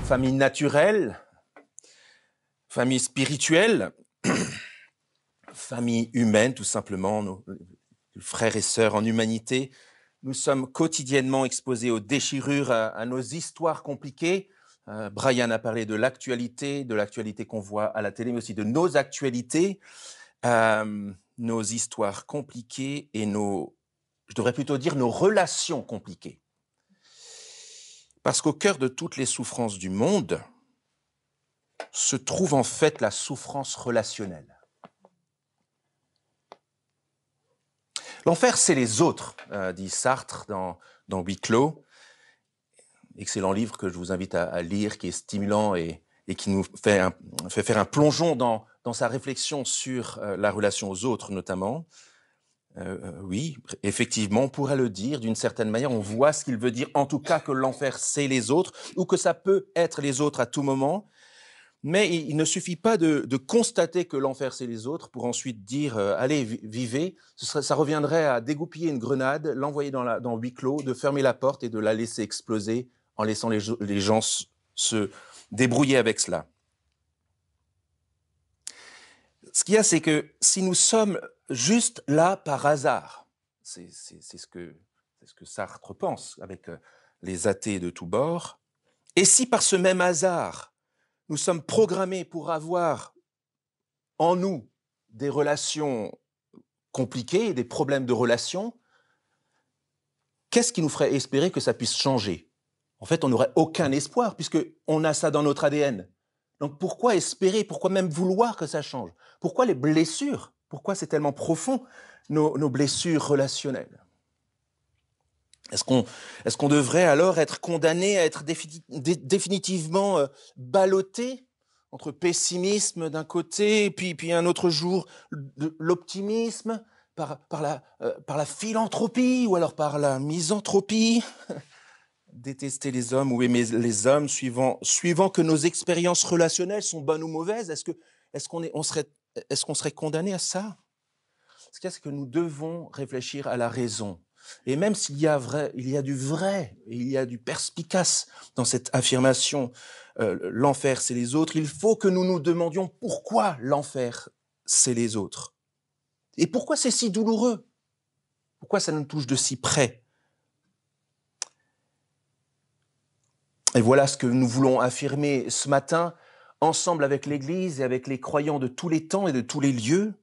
famille naturelle, famille spirituelle, famille humaine tout simplement, nos frères et sœurs en humanité. Nous sommes quotidiennement exposés aux déchirures, à nos histoires compliquées. Brian a parlé de l'actualité qu'on voit à la télé, mais aussi de nos actualités, nos histoires compliquées et je devrais plutôt dire nos relations compliquées. Parce qu'au cœur de toutes les souffrances du monde se trouve en fait la souffrance relationnelle. L'enfer, c'est les autres, dit Sartre dans Huis clos. Excellent livre que je vous invite à lire, qui est stimulant et qui nous fait faire un plongeon dans sa réflexion sur la relation aux autres notamment. Oui, effectivement, on pourrait le dire d'une certaine manière, on voit ce qu'il veut dire, en tout cas que l'enfer c'est les autres, ou que ça peut être les autres à tout moment, mais il ne suffit pas de constater que l'enfer c'est les autres pour ensuite dire allez, vivez, ça reviendrait à dégoupiller une grenade, l'envoyer dans huis clos, de fermer la porte et de la laisser exploser en laissant les gens se débrouiller avec cela. Ce qu'il y a, c'est que si nous sommes juste là par hasard, c'est ce que Sartre pense avec les athées de tous bords, et si par ce même hasard, nous sommes programmés pour avoir en nous des relations compliquées, des problèmes de relations, qu'est-ce qui nous ferait espérer que ça puisse changer ? En fait, on n'aurait aucun espoir puisqu'on a ça dans notre ADN. Donc pourquoi espérer, pourquoi même vouloir que ça change ? Pourquoi les blessures ? Pourquoi c'est tellement profond, nos blessures relationnelles ? Est-ce qu'on devrait alors être condamné à être définitivement ballotté entre pessimisme d'un côté, puis un autre jour l'optimisme, par la philanthropie ou alors par la misanthropie ? Détester les hommes ou aimer les hommes suivant que nos expériences relationnelles sont bonnes ou mauvaises. Est-ce qu'on serait condamné à ça ? Ce qu'il y a, c'est que nous devons réfléchir à la raison. Et même s'il y a du vrai, et il y a du perspicace dans cette affirmation, l'enfer c'est les autres, il faut que nous nous demandions pourquoi l'enfer c'est les autres. Et pourquoi c'est si douloureux ? Pourquoi ça nous touche de si près ? Et voilà ce que nous voulons affirmer ce matin, ensemble avec l'Église et avec les croyants de tous les temps et de tous les lieux,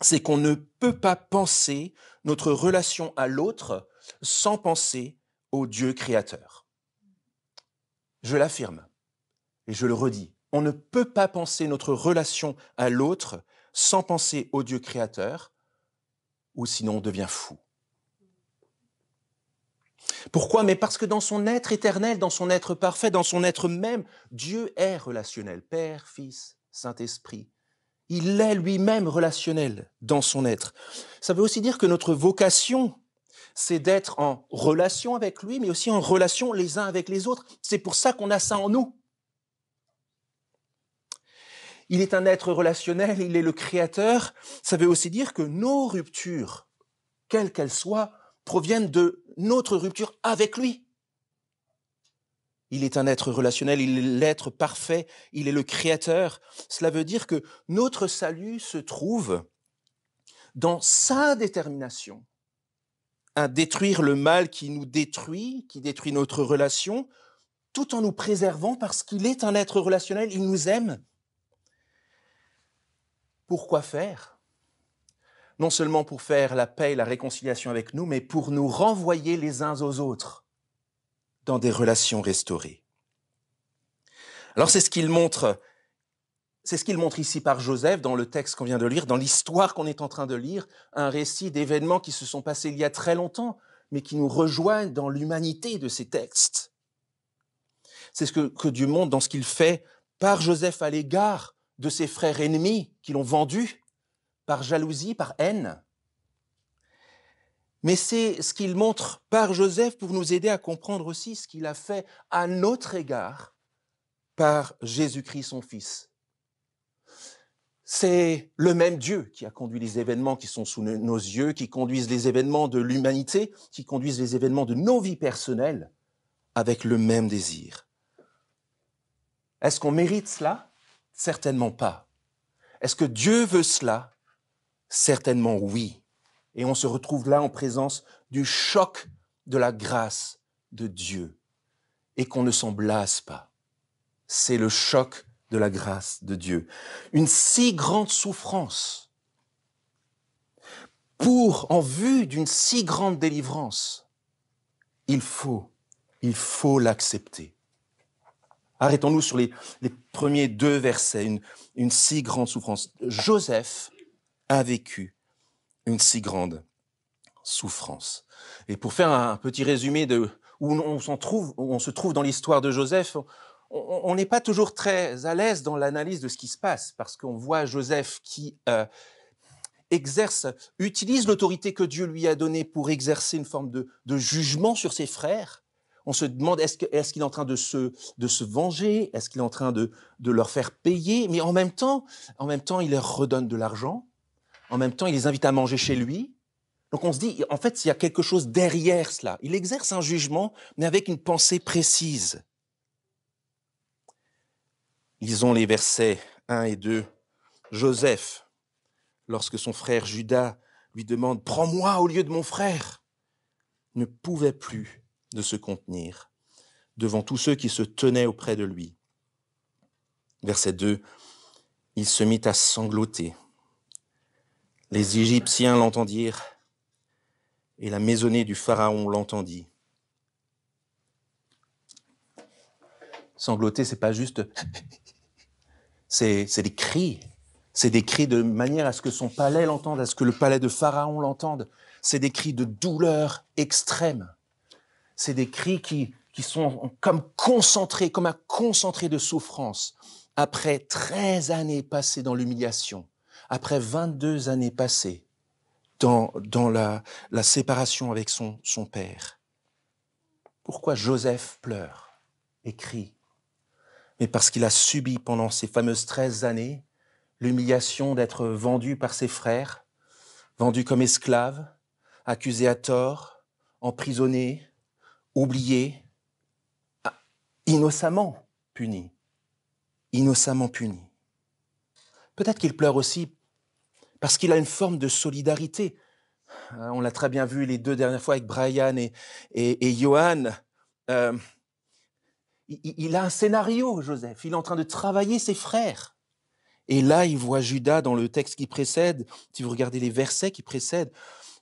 c'est qu'on ne peut pas penser notre relation à l'autre sans penser au Dieu créateur. Je l'affirme et je le redis, on ne peut pas penser notre relation à l'autre sans penser au Dieu créateur, ou sinon on devient fou. Pourquoi ? Mais parce que dans son être éternel, dans son être parfait, dans son être même, Dieu est relationnel. Père, Fils, Saint-Esprit. Il est lui-même relationnel dans son être. Ça veut aussi dire que notre vocation, c'est d'être en relation avec lui, mais aussi en relation les uns avec les autres. C'est pour ça qu'on a ça en nous. Il est un être relationnel, il est le créateur. Ça veut aussi dire que nos ruptures, quelles qu'elles soient, proviennent de notre rupture avec lui. Il est un être relationnel, il est l'être parfait, il est le créateur. Cela veut dire que notre salut se trouve dans sa détermination à détruire le mal qui nous détruit, qui détruit notre relation, tout en nous préservant parce qu'il est un être relationnel, il nous aime. Pourquoi faire ? Non seulement pour faire la paix et la réconciliation avec nous, mais pour nous renvoyer les uns aux autres dans des relations restaurées. Alors c'est ce qu'il montre ici par Joseph dans le texte qu'on vient de lire, dans l'histoire qu'on est en train de lire, un récit d'événements qui se sont passés il y a très longtemps, mais qui nous rejoignent dans l'humanité de ces textes. C'est ce que Dieu montre dans ce qu'il fait par Joseph à l'égard de ses frères ennemis qui l'ont vendu, par jalousie, par haine. Mais c'est ce qu'il montre par Joseph pour nous aider à comprendre aussi ce qu'il a fait à notre égard par Jésus-Christ, son Fils. C'est le même Dieu qui a conduit les événements qui sont sous nos yeux, qui conduisent les événements de l'humanité, qui conduisent les événements de nos vies personnelles avec le même désir. Est-ce qu'on mérite cela? Certainement pas. Est-ce que Dieu veut cela? Certainement oui. Et on se retrouve là en présence du choc de la grâce de Dieu et qu'on ne s'en blase pas. C'est le choc de la grâce de Dieu. Une si grande souffrance en vue d'une si grande délivrance, il faut l'accepter. Arrêtons-nous sur les premiers 2 versets, une si grande souffrance. Joseph a vécu une si grande souffrance. Et pour faire un petit résumé de où on se trouve dans l'histoire de Joseph, on n'est pas toujours très à l'aise dans l'analyse de ce qui se passe, parce qu'on voit Joseph qui utilise l'autorité que Dieu lui a donnée pour exercer une forme de jugement sur ses frères. On se demande, est-ce qu'il est en train de se venger? Est-ce qu'il est en train de leur faire payer? Mais en même temps, il leur redonne de l'argent. En même temps, il les invite à manger chez lui. Donc on se dit, en fait, il y a quelque chose derrière cela. Il exerce un jugement, mais avec une pensée précise. Lisons les versets 1 et 2. Joseph, lorsque son frère Judas lui demande « Prends-moi au lieu de mon frère », ne pouvait plus de se contenir devant tous ceux qui se tenaient auprès de lui. Verset 2, il se mit à sangloter. Les Égyptiens l'entendirent et la maisonnée du Pharaon l'entendit. Sangloter, c'est pas juste... c'est des cris. C'est des cris de manière à ce que son palais l'entende, à ce que le palais de Pharaon l'entende. C'est des cris de douleur extrême. C'est des cris qui sont comme un concentré de souffrance. Après 13 années passées dans l'humiliation, après 22 années passées dans la séparation avec son père. Pourquoi Joseph pleure et crie? Mais parce qu'il a subi pendant ces fameuses 13 années l'humiliation d'être vendu par ses frères, vendu comme esclave, accusé à tort, emprisonné, oublié, innocemment puni. Innocemment puni. Peut-être qu'il pleure aussi parce qu'il a une forme de solidarité. On l'a très bien vu les 2 dernières fois avec Brian et Johan. Il a un scénario, Joseph. Il est en train de travailler ses frères. Et là, il voit Judas dans le texte qui précède. Si vous regardez les versets qui précèdent,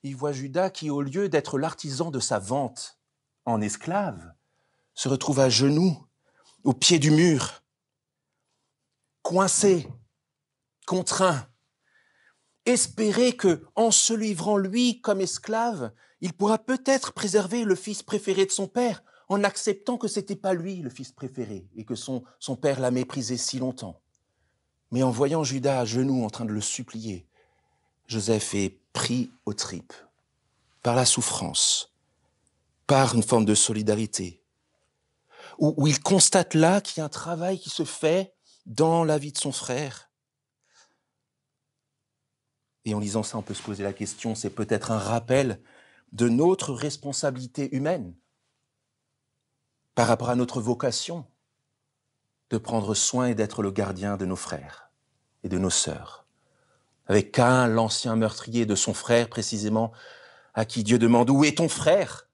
il voit Judas qui, au lieu d'être l'artisan de sa vente en esclave, se retrouve à genoux, au pied du mur, coincé, contraint, espérer que, en se livrant lui comme esclave, il pourra peut-être préserver le fils préféré de son père, en acceptant que c'était pas lui le fils préféré et que son père l'a méprisé si longtemps. Mais en voyant Judas à genoux en train de le supplier, Joseph est pris aux tripes par la souffrance, par une forme de solidarité, où il constate là qu'il y a un travail qui se fait dans la vie de son frère. Et en lisant ça, on peut se poser la question, c'est peut-être un rappel de notre responsabilité humaine par rapport à notre vocation de prendre soin et d'être le gardien de nos frères et de nos sœurs. Avec Caïn, l'ancien meurtrier de son frère précisément, à qui Dieu demande « Où est ton frère ?»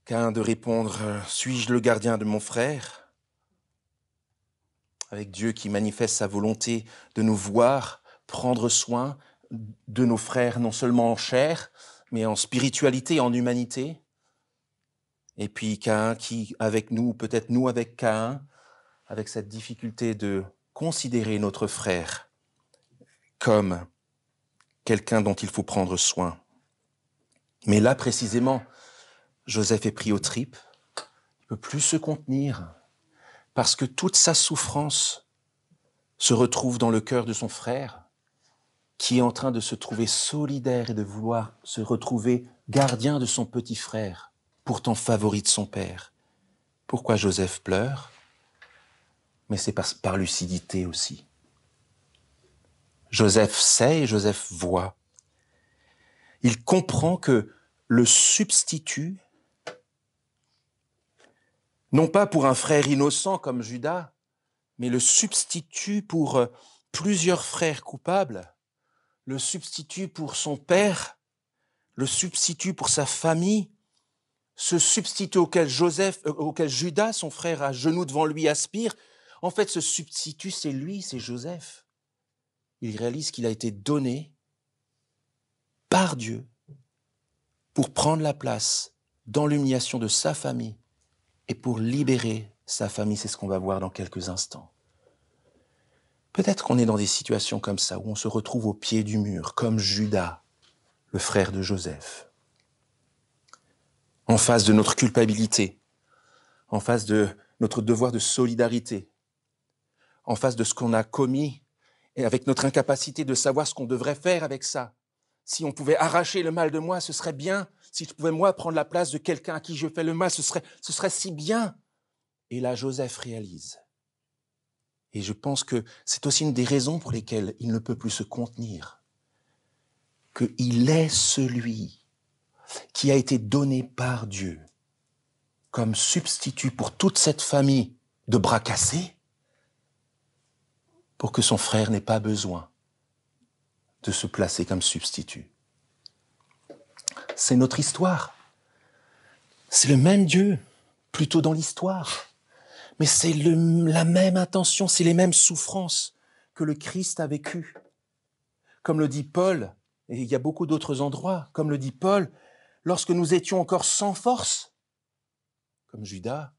Caïn de répondre « Suis-je le gardien de mon frère ?» Avec Dieu qui manifeste sa volonté de nous voir prendre soin de nos frères, non seulement en chair, mais en spiritualité, en humanité. Et puis Caïn qui, avec nous, peut-être nous avec Caïn, avec cette difficulté de considérer notre frère comme quelqu'un dont il faut prendre soin. Mais là, précisément, Joseph est pris aux tripes, il ne peut plus se contenir, parce que toute sa souffrance se retrouve dans le cœur de son frère, qui est en train de se trouver solidaire et de vouloir se retrouver gardien de son petit frère, pourtant favori de son père. Pourquoi Joseph pleure? Mais c'est par lucidité aussi. Joseph sait et Joseph voit. Il comprend que le substitut Non pas pour un frère innocent comme Judas, mais le substitut pour plusieurs frères coupables, le substitut pour son père, le substitut pour sa famille, ce substitut auquel Judas, son frère, à genoux devant lui, aspire. En fait, ce substitut, c'est lui, c'est Joseph. Il réalise qu'il a été donné par Dieu pour prendre la place dans l'humiliation de sa famille et pour libérer sa famille. C'est ce qu'on va voir dans quelques instants. Peut-être qu'on est dans des situations comme ça, où on se retrouve au pied du mur, comme Judas, le frère de Joseph, en face de notre culpabilité, en face de notre devoir de solidarité, en face de ce qu'on a commis, et avec notre incapacité de savoir ce qu'on devrait faire avec ça. Si on pouvait arracher le mal de moi, ce serait bien. Si je pouvais, moi, prendre la place de quelqu'un à qui je fais le mal, ce serait si bien. Et là, Joseph réalise. Et je pense que c'est aussi une des raisons pour lesquelles il ne peut plus se contenir. Qu'il est celui qui a été donné par Dieu comme substitut pour toute cette famille de bras cassés, pour que son frère n'ait pas besoin de se placer comme substitut. C'est notre histoire. C'est le même Dieu, plutôt dans l'histoire. Mais c'est la même intention, c'est les mêmes souffrances que le Christ a vécues. Comme le dit Paul, et il y a beaucoup d'autres endroits, comme le dit Paul, lorsque nous étions encore sans force, comme Judas,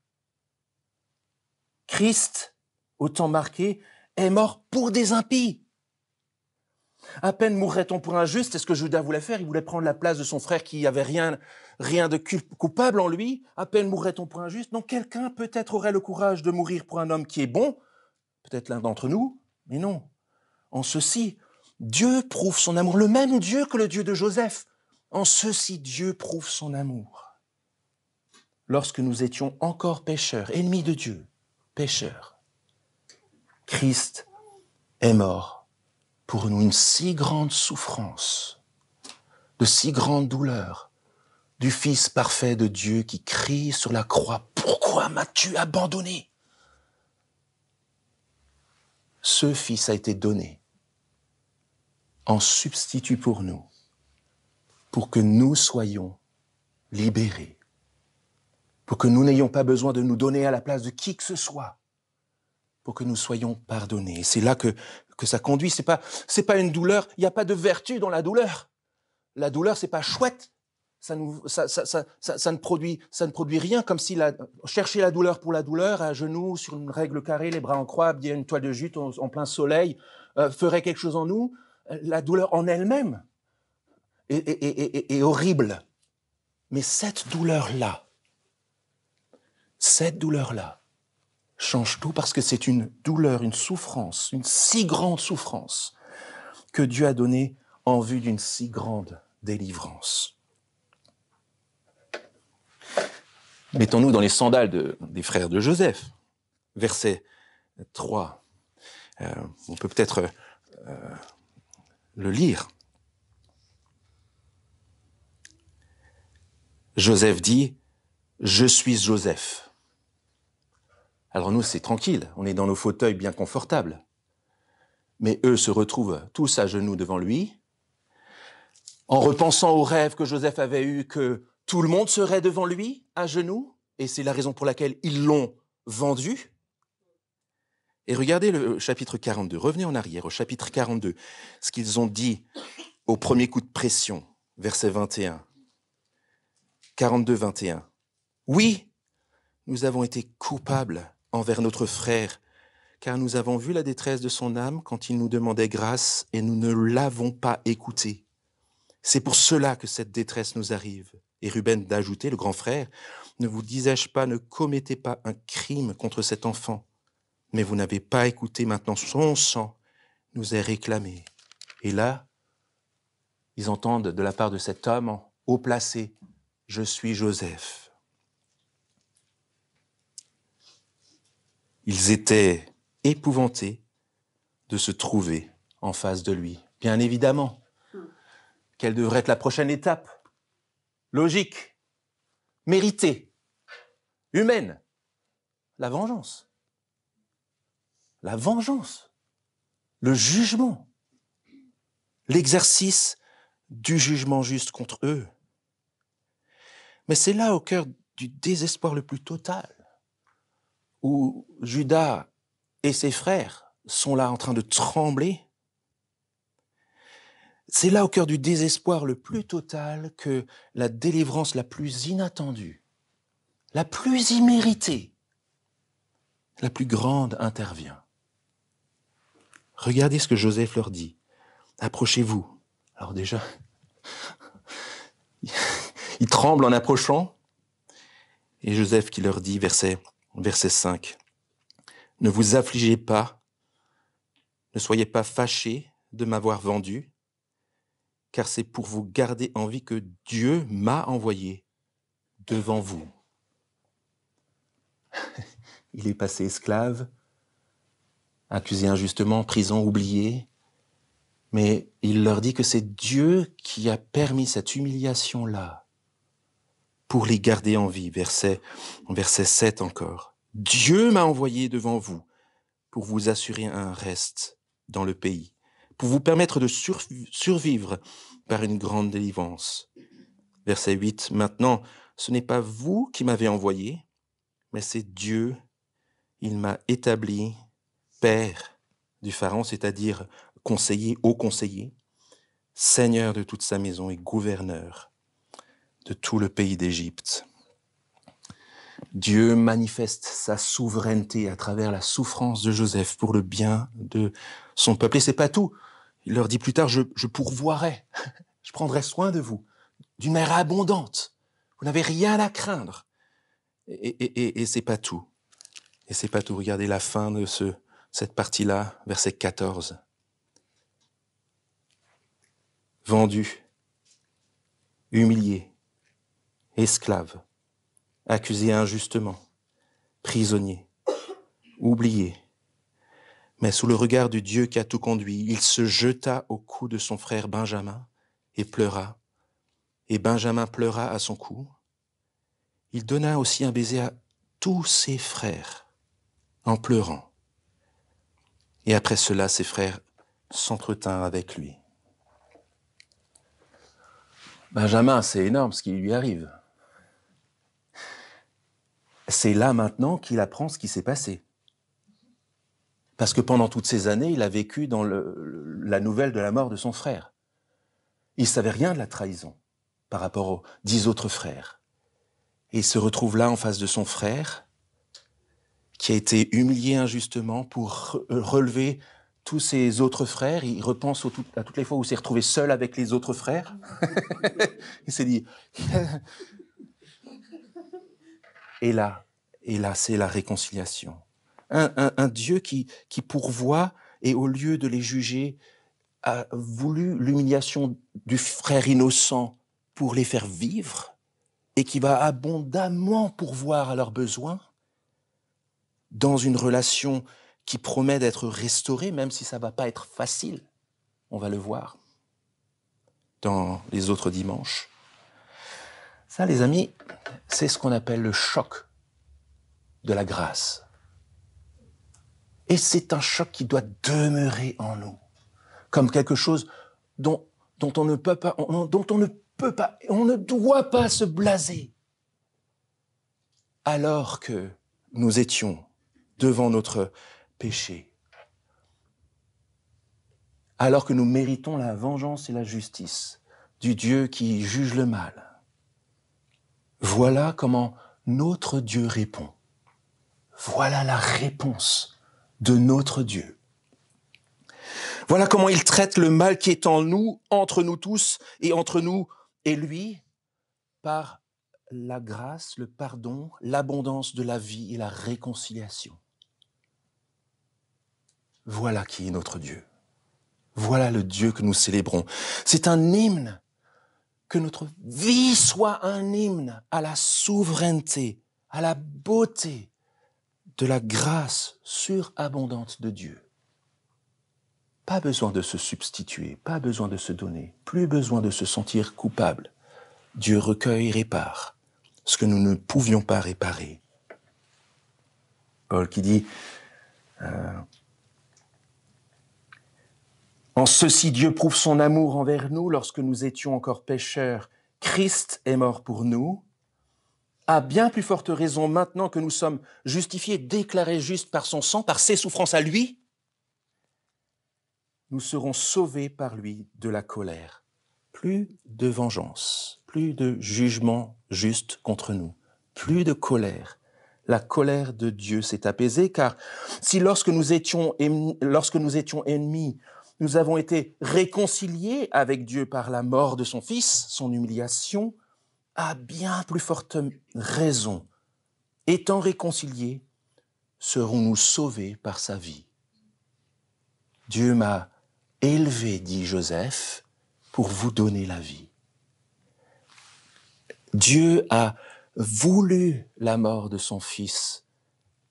Christ, au temps marqué, est mort pour des impies. À peine mourrait-on pour un juste, c'est ce que Judas voulait faire, il voulait prendre la place de son frère qui n'avait rien de coupable en lui. À peine mourrait-on pour un juste. Donc quelqu'un peut-être aurait le courage de mourir pour un homme qui est bon, peut-être l'un d'entre nous, mais non. En ceci, Dieu prouve son amour, le même Dieu que le Dieu de Joseph. En ceci, Dieu prouve son amour. Lorsque nous étions encore pécheurs, ennemis de Dieu, pécheurs, Christ est mort pour nous, une si grande souffrance, de si grande douleur, du Fils parfait de Dieu qui crie sur la croix, « Pourquoi m'as-tu abandonné ?» Ce Fils a été donné en substitut pour nous, pour que nous soyons libérés, pour que nous n'ayons pas besoin de nous donner à la place de qui que ce soit, pour que nous soyons pardonnés. Et c'est là que ça conduit. C'est pas une douleur. Il n'y a pas de vertu dans la douleur. La douleur, c'est pas chouette. Ça ne produit rien, comme si chercher la douleur pour la douleur, à genoux, sur une règle carrée, les bras en croix, bien une toile de jute en plein soleil, ferait quelque chose en nous. La douleur en elle-même est horrible. Mais cette douleur-là change tout, parce que c'est une douleur, une souffrance, une si grande souffrance que Dieu a donnée en vue d'une si grande délivrance. Mettons-nous dans les sandales des frères de Joseph. Verset 3. On peut peut-être le lire. Joseph dit « Je suis Joseph ». Alors nous, c'est tranquille, on est dans nos fauteuils bien confortables. Mais eux se retrouvent tous à genoux devant lui, en repensant au rêve que Joseph avait eu, que tout le monde serait devant lui, à genoux, et c'est la raison pour laquelle ils l'ont vendu. Et regardez le chapitre 42, revenez en arrière au chapitre 42, ce qu'ils ont dit au premier coup de pression, verset 21. 42, 21. « Oui, nous avons été coupables envers notre frère, car nous avons vu la détresse de son âme quand il nous demandait grâce et nous ne l'avons pas écouté. C'est pour cela que cette détresse nous arrive. » Et Ruben d'ajouter, le grand frère, « Ne vous disais-je pas, ne commettez pas un crime contre cet enfant, mais vous n'avez pas écouté, maintenant son sang nous est réclamé. » Et là, ils entendent de la part de cet homme haut placé, « Je suis Joseph. » Ils étaient épouvantés de se trouver en face de lui. Bien évidemment, quelle devrait être la prochaine étape? Logique, méritée, humaine. la vengeance. La vengeance, le jugement, l'exercice du jugement juste contre eux. Mais c'est là au cœur du désespoir le plus total, où Judas et ses frères sont là en train de trembler. C'est là au cœur du désespoir le plus total que la délivrance la plus inattendue, la plus imméritée, la plus grande intervient. Regardez ce que Joseph leur dit. Approchez-vous. Alors déjà, ils tremblent en approchant. Et Joseph qui leur dit, verset 5, « Ne vous affligez pas, ne soyez pas fâchés de m'avoir vendu, car c'est pour vous garder en vie que Dieu m'a envoyé devant vous. » Il est passé esclave, accusé injustement, prison, oublié, mais il leur dit que c'est Dieu qui a permis cette humiliation-là pour les garder en vie. Verset 7 encore. « Dieu m'a envoyé devant vous pour vous assurer un reste dans le pays, pour vous permettre de survivre par une grande délivrance. » Verset 8. « Maintenant, ce n'est pas vous qui m'avez envoyé, mais c'est Dieu. Il m'a établi père du Pharaon, c'est-à-dire haut conseiller, seigneur de toute sa maison et gouverneur de tout le pays d'Égypte. » Dieu manifeste sa souveraineté à travers la souffrance de Joseph pour le bien de son peuple. Et c'est pas tout. Il leur dit plus tard, je pourvoirai, je prendrai soin de vous, d'une manière abondante. Vous n'avez rien à craindre. Et c'est pas tout. Et c'est pas tout. Regardez la fin de cette partie-là, verset 14. Vendu, humilié, esclave, accusé injustement, prisonnier, oublié. Mais sous le regard du Dieu qui a tout conduit, il se jeta au cou de son frère Benjamin et pleura. Et Benjamin pleura à son cou. Il donna aussi un baiser à tous ses frères en pleurant. Et après cela, ses frères s'entretinrent avec lui. Benjamin, c'est énorme ce qui lui arrive. C'est là maintenant qu'il apprend ce qui s'est passé. Parce que pendant toutes ces années, il a vécu dans la nouvelle de la mort de son frère. Il ne savait rien de la trahison par rapport aux 10 autres frères. Et il se retrouve là en face de son frère, qui a été humilié injustement pour relever tous ses autres frères. Il repense à toutes les fois où il s'est retrouvé seul avec les autres frères. Il s'est dit... Et là, c'est la réconciliation. Un Dieu qui pourvoit et au lieu de les juger, a voulu l'humiliation du frère innocent pour les faire vivre et qui va abondamment pourvoir à leurs besoins dans une relation qui promet d'être restaurée, même si ça ne va pas être facile. On va le voir dans les autres dimanches. Ça, les amis, c'est ce qu'on appelle le choc de la grâce. Et c'est un choc qui doit demeurer en nous, comme quelque chose dont on ne peut pas, on ne doit pas se blaser. Alors que nous étions devant notre péché, alors que nous méritons la vengeance et la justice du Dieu qui juge le mal. Voilà comment notre Dieu répond. Voilà la réponse de notre Dieu. Voilà comment il traite le mal qui est en nous, entre nous tous et entre nous et lui, par la grâce, le pardon, l'abondance de la vie et la réconciliation. Voilà qui est notre Dieu. Voilà le Dieu que nous célébrons. C'est un hymne. Que notre vie soit un hymne à la souveraineté, à la beauté de la grâce surabondante de Dieu. Pas besoin de se substituer, pas besoin de se donner, plus besoin de se sentir coupable. Dieu recueille et répare ce que nous ne pouvions pas réparer. Paul qui dit en ceci Dieu prouve son amour envers nous lorsque nous étions encore pécheurs. Christ est mort pour nous. À bien plus forte raison, maintenant que nous sommes justifiés, déclarés justes par son sang, par ses souffrances à lui, nous serons sauvés par lui de la colère. Plus de vengeance, plus de jugement juste contre nous, plus de colère. La colère de Dieu s'est apaisée, car si lorsque nous étions ennemis, nous avons été réconciliés avec Dieu par la mort de son Fils, son humiliation, à bien plus forte raison, étant réconciliés, serons-nous sauvés par sa vie. Dieu m'a élevé, dit Joseph, pour vous donner la vie. Dieu a voulu la mort de son Fils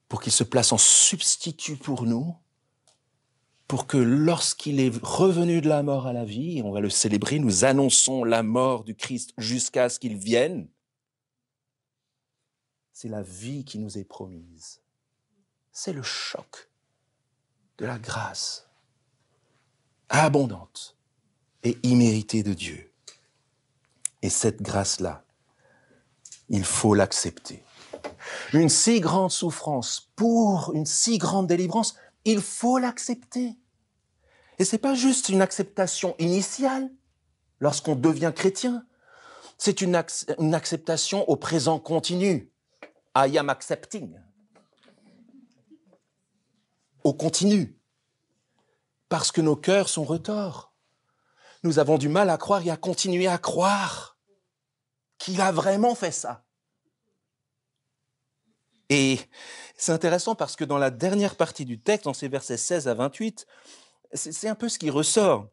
pour qu'il se place en substitut pour nous, pour que lorsqu'il est revenu de la mort à la vie, et on va le célébrer, nous annonçons la mort du Christ jusqu'à ce qu'il vienne. C'est la vie qui nous est promise. C'est le choc de la grâce abondante et imméritée de Dieu. Et cette grâce-là, il faut l'accepter. Une si grande souffrance pour une si grande délivrance, il faut l'accepter. Et c'est pas juste une acceptation initiale lorsqu'on devient chrétien. C'est une acceptation au présent continu. I am accepting. Au continu. Parce que nos cœurs sont retors. Nous avons du mal à croire et à continuer à croire qu'il a vraiment fait ça. Et c'est intéressant parce que dans la dernière partie du texte, dans ces versets 16 à 28, c'est un peu ce qui ressort,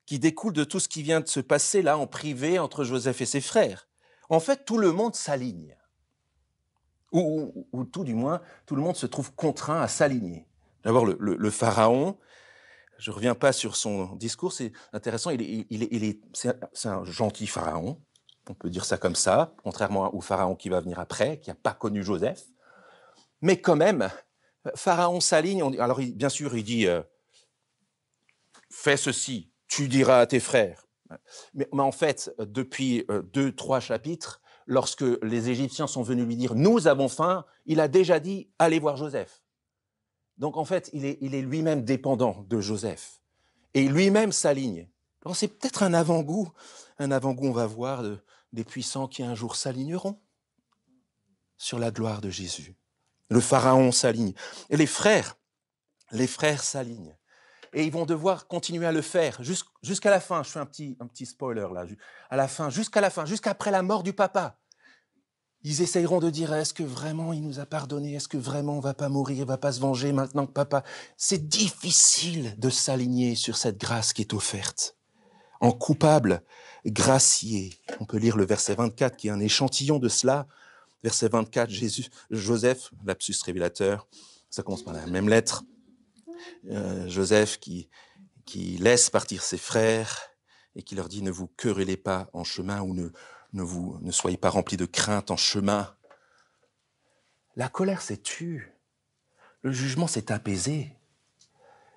qui découle de tout ce qui vient de se passer là en privé entre Joseph et ses frères. En fait, tout le monde s'aligne. Ou tout du moins, tout le monde se trouve contraint à s'aligner. D'abord, le pharaon, je ne reviens pas sur son discours, c'est intéressant, c'est un gentil pharaon, on peut dire ça comme ça, contrairement au pharaon qui va venir après, qui n'a pas connu Joseph. Mais quand même, pharaon s'aligne, alors bien sûr il dit fais ceci, tu diras à tes frères. Mais en fait, depuis 2-3 chapitres, lorsque les Égyptiens sont venus lui dire « Nous avons faim », il a déjà dit « Allez voir Joseph ». Donc en fait, il est lui-même dépendant de Joseph. Et lui-même s'aligne. Donc c'est peut-être un avant-goût, on va voir, des puissants qui un jour s'aligneront sur la gloire de Jésus. Le pharaon s'aligne. Et les frères s'alignent. Et ils vont devoir continuer à le faire jusqu'à la fin. Je fais un petit spoiler là. À la fin, jusqu'après la mort du papa. Ils essayeront de dire, est-ce que vraiment il nous a pardonné? Est-ce que vraiment on va pas mourir, il va pas se venger maintenant que papa? C'est difficile de s'aligner sur cette grâce qui est offerte. En coupable, gracié. On peut lire le verset 24 qui est un échantillon de cela. Verset 24, Joseph, lapsus révélateur, ça commence par la même lettre. Joseph qui laisse partir ses frères et qui leur dit « Ne vous querellez pas en chemin ou ne soyez pas remplis de crainte en chemin. » La colère s'est tue. Le jugement s'est apaisé.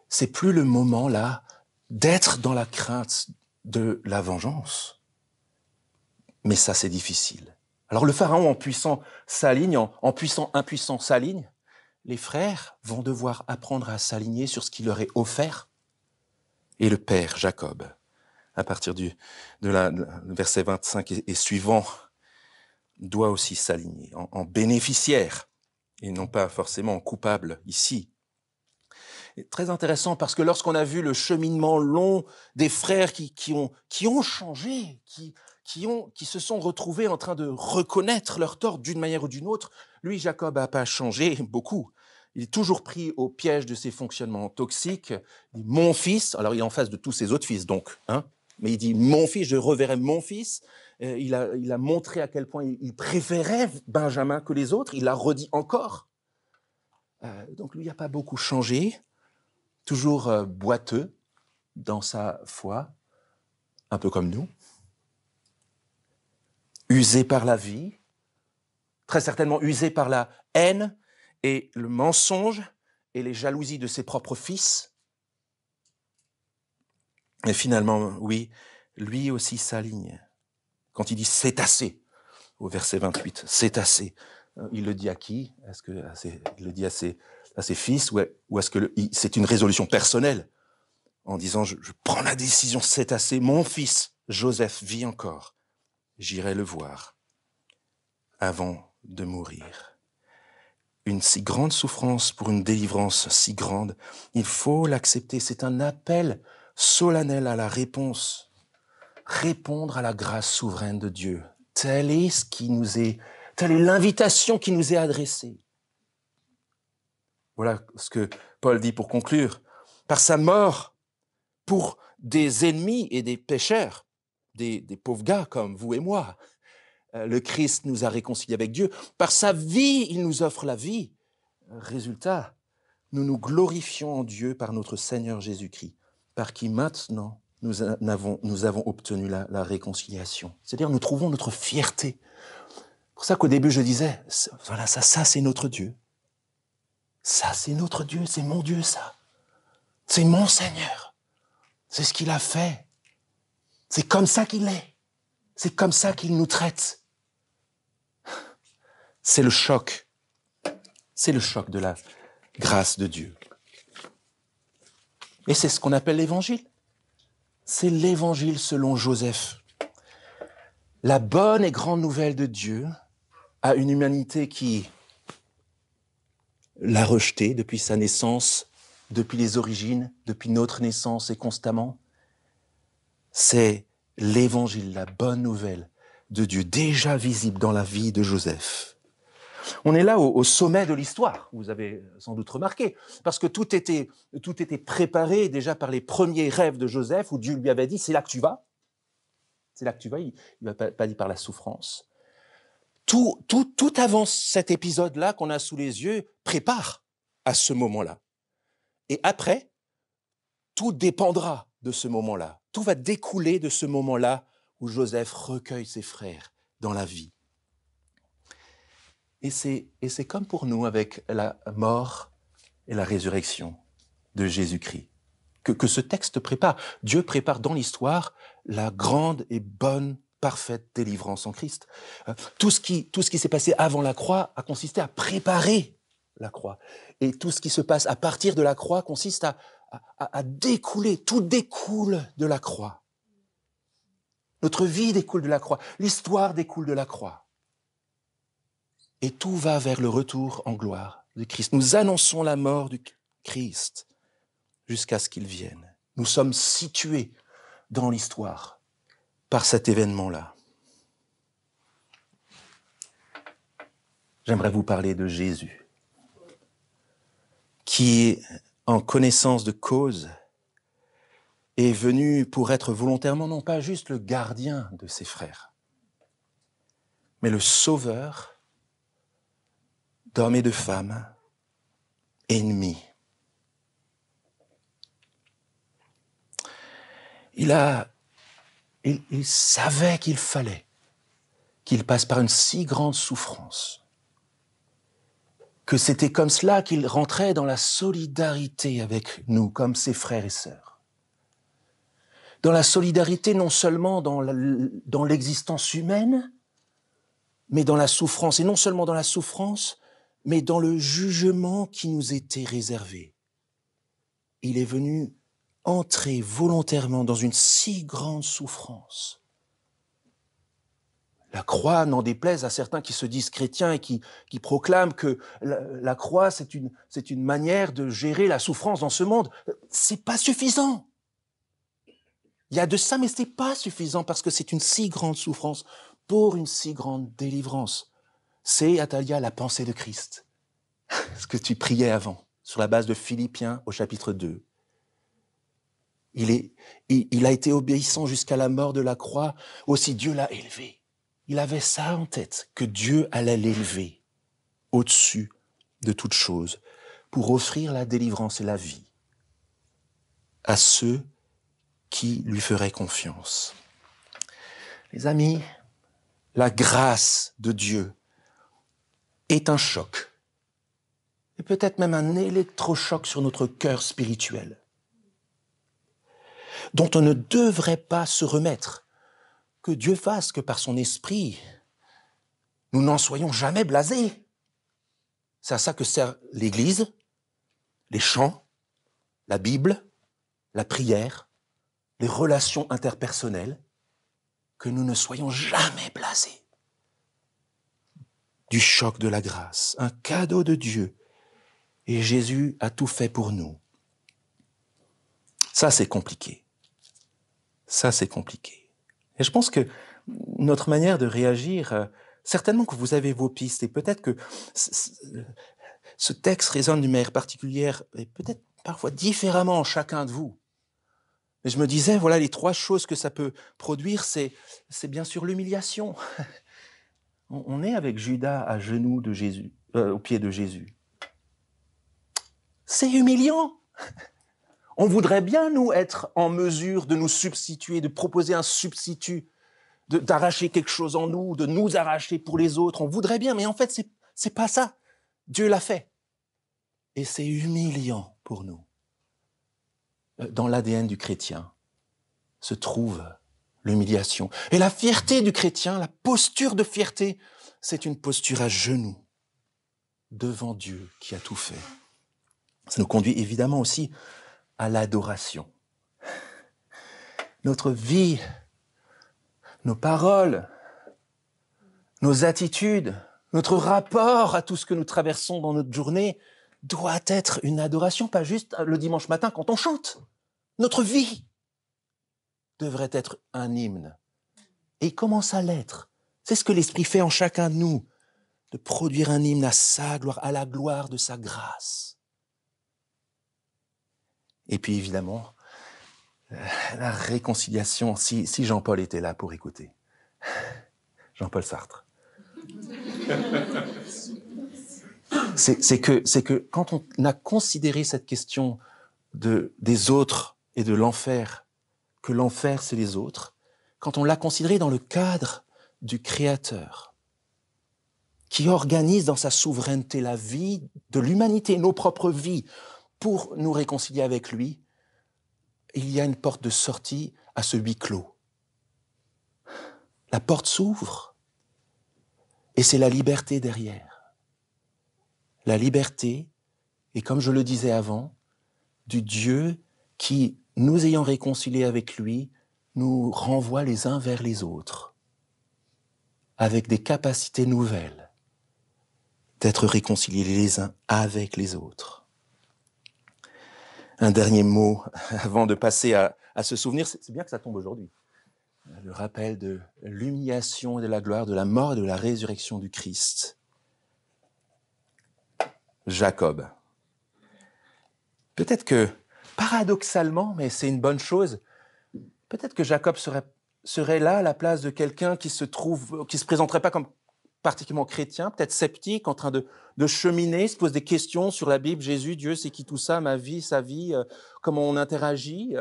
C'est plus le moment, là, d'être dans la crainte de la vengeance. Mais ça, c'est difficile. Alors le pharaon en puissant s'aligne, en puissant impuissant s'aligne. Les frères vont devoir apprendre à s'aligner sur ce qui leur est offert. Et le père, Jacob, à partir du verset 25 et suivant, doit aussi s'aligner en bénéficiaire et non pas forcément en coupable ici. C'est très intéressant parce que lorsqu'on a vu le cheminement long des frères qui ont changé, qui se sont retrouvés en train de reconnaître leur tort d'une manière ou d'une autre, lui, Jacob, n'a pas changé beaucoup. Il est toujours pris au piège de ses fonctionnements toxiques. Il dit « mon fils », alors il est en face de tous ses autres fils, donc, mais il dit « mon fils, je reverrai mon fils ». Il a montré à quel point il préférait Benjamin que les autres, il l'a redit encore. Donc lui, il n'a pas beaucoup changé, toujours boiteux dans sa foi, un peu comme nous, usé par la vie, très certainement usé par la haine et le mensonge et les jalousies de ses propres fils. Et finalement, oui, lui aussi s'aligne. Quand il dit « c'est assez », au verset 28, « c'est assez », il le dit à qui? Est-ce que il le dit à ses fils ou est-ce que c'est une résolution personnelle en disant je prends la décision, c'est assez, mon fils Joseph vit encore, j'irai le voir avant de mourir. Une si grande souffrance pour une délivrance si grande, il faut l'accepter. C'est un appel solennel à la réponse. Répondre à la grâce souveraine de Dieu. Telle est l'invitation qui nous est adressée. Voilà ce que Paul dit pour conclure. Par sa mort, pour des ennemis et des pécheurs, des pauvres gars comme vous et moi, le Christ nous a réconciliés avec Dieu. Par sa vie, il nous offre la vie. Résultat, nous nous glorifions en Dieu par notre Seigneur Jésus-Christ, par qui maintenant nous avons obtenu la réconciliation. C'est-à-dire nous trouvons notre fierté. C'est pour ça qu'au début je disais, voilà, ça c'est notre Dieu. Ça c'est notre Dieu, c'est mon Dieu ça. C'est mon Seigneur. C'est ce qu'il a fait. C'est comme ça qu'il est. C'est comme ça qu'il nous traite. C'est le choc. C'est le choc de la grâce de Dieu. Et c'est ce qu'on appelle l'évangile. C'est l'évangile selon Joseph. La bonne et grande nouvelle de Dieu à une humanité qui l'a rejeté depuis sa naissance, depuis les origines, depuis notre naissance et constamment. C'est l'évangile, la bonne nouvelle de Dieu, déjà visible dans la vie de Joseph. On est là au sommet de l'histoire, vous avez sans doute remarqué, parce que tout était préparé déjà par les premiers rêves de Joseph, où Dieu lui avait dit « c'est là que tu vas ». C'est là que tu vas, il ne m'a pas dit par la souffrance. Tout avant cet épisode-là qu'on a sous les yeux prépare à ce moment-là. Et après, tout dépendra de ce moment-là. Tout va découler de ce moment-là où Joseph recueille ses frères dans la vie. Et c'est comme pour nous avec la mort et la résurrection de Jésus-Christ, que ce texte prépare. Dieu prépare dans l'histoire la grande et bonne, parfaite délivrance en Christ. Tout ce qui s'est passé avant la croix a consisté à préparer la croix. Et tout ce qui se passe à partir de la croix consiste à découler. Tout découle de la croix. Notre vie découle de la croix. L'histoire découle de la croix. Et tout va vers le retour en gloire de Christ. Nous annonçons la mort du Christ jusqu'à ce qu'il vienne. Nous sommes situés dans l'histoire par cet événement-là. J'aimerais vous parler de Jésus, qui, en connaissance de cause, est venu pour être volontairement non pas juste le gardien de ses frères, mais le sauveur d'hommes et de femmes ennemis. Il savait qu'il fallait qu'il passe par une si grande souffrance que c'était comme cela qu'il rentrait dans la solidarité avec nous, comme ses frères et sœurs. Dans la solidarité non seulement dans l'existence humaine, mais dans la souffrance, et non seulement dans la souffrance, mais dans le jugement qui nous était réservé. Il est venu entrer volontairement dans une si grande souffrance. La croix n'en déplaise à certains qui se disent chrétiens et qui proclament que la croix, c'est une manière de gérer la souffrance dans ce monde. C'est pas suffisant. Il y a de ça, mais c'est pas suffisant parce que c'est une si grande souffrance pour une si grande délivrance. C'est, Atalia, la pensée de Christ. Ce que tu priais avant, sur la base de Philippiens au chapitre 2. Il a été obéissant jusqu'à la mort de la croix, aussi Dieu l'a élevé. Il avait ça en tête, que Dieu allait l'élever au-dessus de toute chose pour offrir la délivrance et la vie à ceux qui lui feraient confiance. Les amis, la grâce de Dieu est un choc et peut-être même un électrochoc sur notre cœur spirituel, dont on ne devrait pas se remettre. Que Dieu fasse que par son esprit, nous n'en soyons jamais blasés. C'est à ça que sert l'Église, les chants, la Bible, la prière, les relations interpersonnelles, que nous ne soyons jamais blasés du choc de la grâce, un cadeau de Dieu. Et Jésus a tout fait pour nous. Ça, c'est compliqué. Ça, c'est compliqué. Et je pense que notre manière de réagir, certainement que vous avez vos pistes, et peut-être que ce texte résonne d'une manière particulière, et peut-être parfois différemment en chacun de vous. Mais je me disais, voilà, les 3 choses que ça peut produire, c'est bien sûr l'humiliation. On est avec Judas à genoux de Jésus, au pied de Jésus. C'est humiliant. On voudrait bien, nous, être en mesure de nous substituer, de proposer un substitut, d'arracher quelque chose en nous, de nous arracher pour les autres. On voudrait bien, mais en fait, c'est pas ça. Dieu l'a fait. Et c'est humiliant pour nous. Dans l'ADN du chrétien se trouve l'humiliation. Et la fierté du chrétien, la posture de fierté, c'est une posture à genoux devant Dieu qui a tout fait. Ça nous conduit évidemment aussi à l'adoration. Notre vie, nos paroles, nos attitudes, notre rapport à tout ce que nous traversons dans notre journée doit être une adoration, pas juste le dimanche matin quand on chante. Notre vie devrait être un hymne. Et il commence à l'être. C'est ce que l'Esprit fait en chacun de nous, de produire un hymne à sa gloire, à la gloire de sa grâce. Et puis évidemment, la réconciliation, si Jean-Paul était là pour écouter. Jean-Paul Sartre. C'est que quand on a considéré cette question des autres et de l'enfer, que l'enfer c'est les autres, quand on l'a considéré dans le cadre du Créateur, qui organise dans sa souveraineté la vie de l'humanité, nos propres vies, pour nous réconcilier avec lui, il y a une porte de sortie à ce huis clos. La porte s'ouvre et c'est la liberté derrière. La liberté, et comme je le disais avant, du Dieu qui, nous ayant réconciliés avec lui, nous renvoie les uns vers les autres, avec des capacités nouvelles d'être réconciliés les uns avec les autres. Un dernier mot avant de passer à ce souvenir, c'est bien que ça tombe aujourd'hui. Le rappel de l'humiliation et de la gloire, de la mort et de la résurrection du Christ. Jacob. Peut-être que, paradoxalement, mais c'est une bonne chose, peut-être que Jacob serait là à la place de quelqu'un qui se présenterait pas comme particulièrement chrétien, peut-être sceptique, en train de cheminer, se pose des questions sur la Bible, Jésus, Dieu, c'est qui tout ça, ma vie, sa vie, comment on interagit.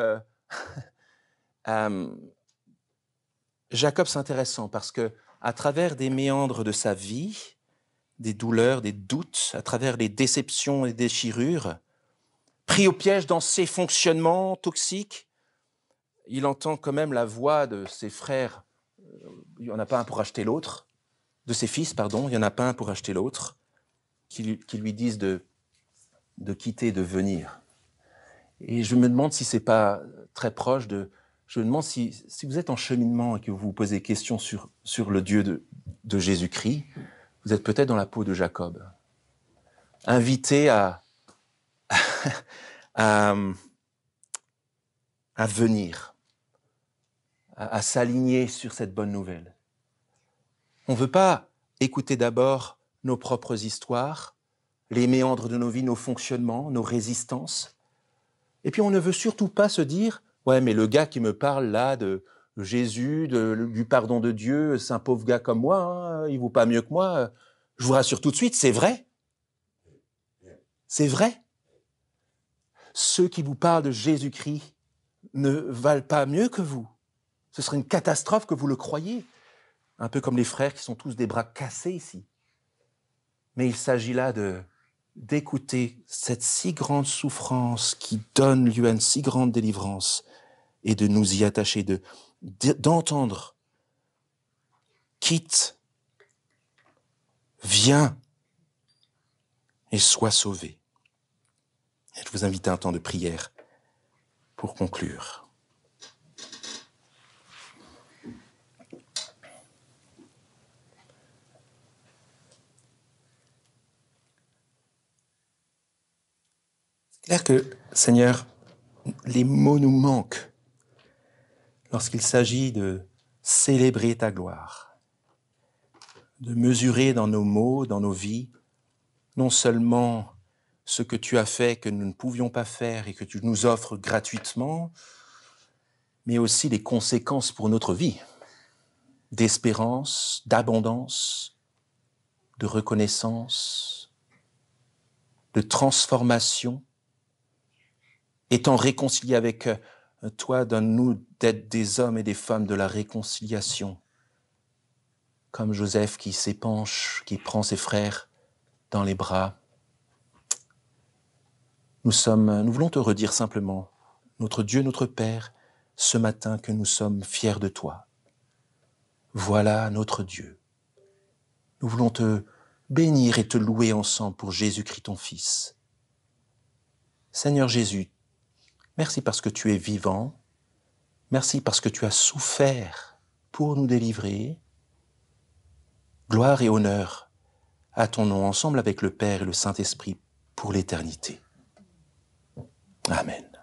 Jacob, c'est intéressant parce que à travers des méandres de sa vie, des douleurs, des doutes, à travers les déceptions et déchirures, pris au piège dans ses fonctionnements toxiques, il entend quand même la voix de ses frères. Il n'y en a pas un pour acheter l'autre. De ses fils, pardon, il n'y en a pas un pour acheter l'autre, qui lui disent de quitter, de venir. Et je me demande si c'est pas très proche de... Je me demande si vous êtes en cheminement et que vous vous posez des questions sur le Dieu de Jésus-Christ, vous êtes peut-être dans la peau de Jacob. Invité à venir, à s'aligner sur cette bonne nouvelle. On ne veut pas écouter d'abord nos propres histoires, les méandres de nos vies, nos fonctionnements, nos résistances. Et puis on ne veut surtout pas se dire « Ouais, mais le gars qui me parle là de Jésus, du pardon de Dieu, c'est un pauvre gars comme moi, hein, il vaut pas mieux que moi. » Je vous rassure tout de suite, c'est vrai. C'est vrai. Ceux qui vous parlent de Jésus-Christ ne valent pas mieux que vous. Ce serait une catastrophe que vous le croyiez. Un peu comme les frères qui sont tous des bras cassés ici. Mais il s'agit là de d'écouter cette si grande souffrance qui donne lieu à une si grande délivrance et de nous y attacher, d'entendre « quitte, viens et sois sauvé ». Je vous invite à un temps de prière pour conclure. C'est clair que, Seigneur, les mots nous manquent lorsqu'il s'agit de célébrer ta gloire, de mesurer dans nos mots, dans nos vies, non seulement ce que tu as fait que nous ne pouvions pas faire et que tu nous offres gratuitement, mais aussi les conséquences pour notre vie, d'espérance, d'abondance, de reconnaissance, de transformation. Étant réconciliés avec toi, donne-nous d'être des hommes et des femmes de la réconciliation, comme Joseph qui s'épanche, qui prend ses frères dans les bras. Nous voulons te redire simplement, notre Dieu, notre Père, ce matin que nous sommes fiers de toi. Voilà notre Dieu. Nous voulons te bénir et te louer ensemble pour Jésus-Christ ton Fils. Seigneur Jésus, merci parce que tu es vivant. Merci parce que tu as souffert pour nous délivrer. Gloire et honneur à ton nom, ensemble avec le Père et le Saint-Esprit, pour l'éternité. Amen.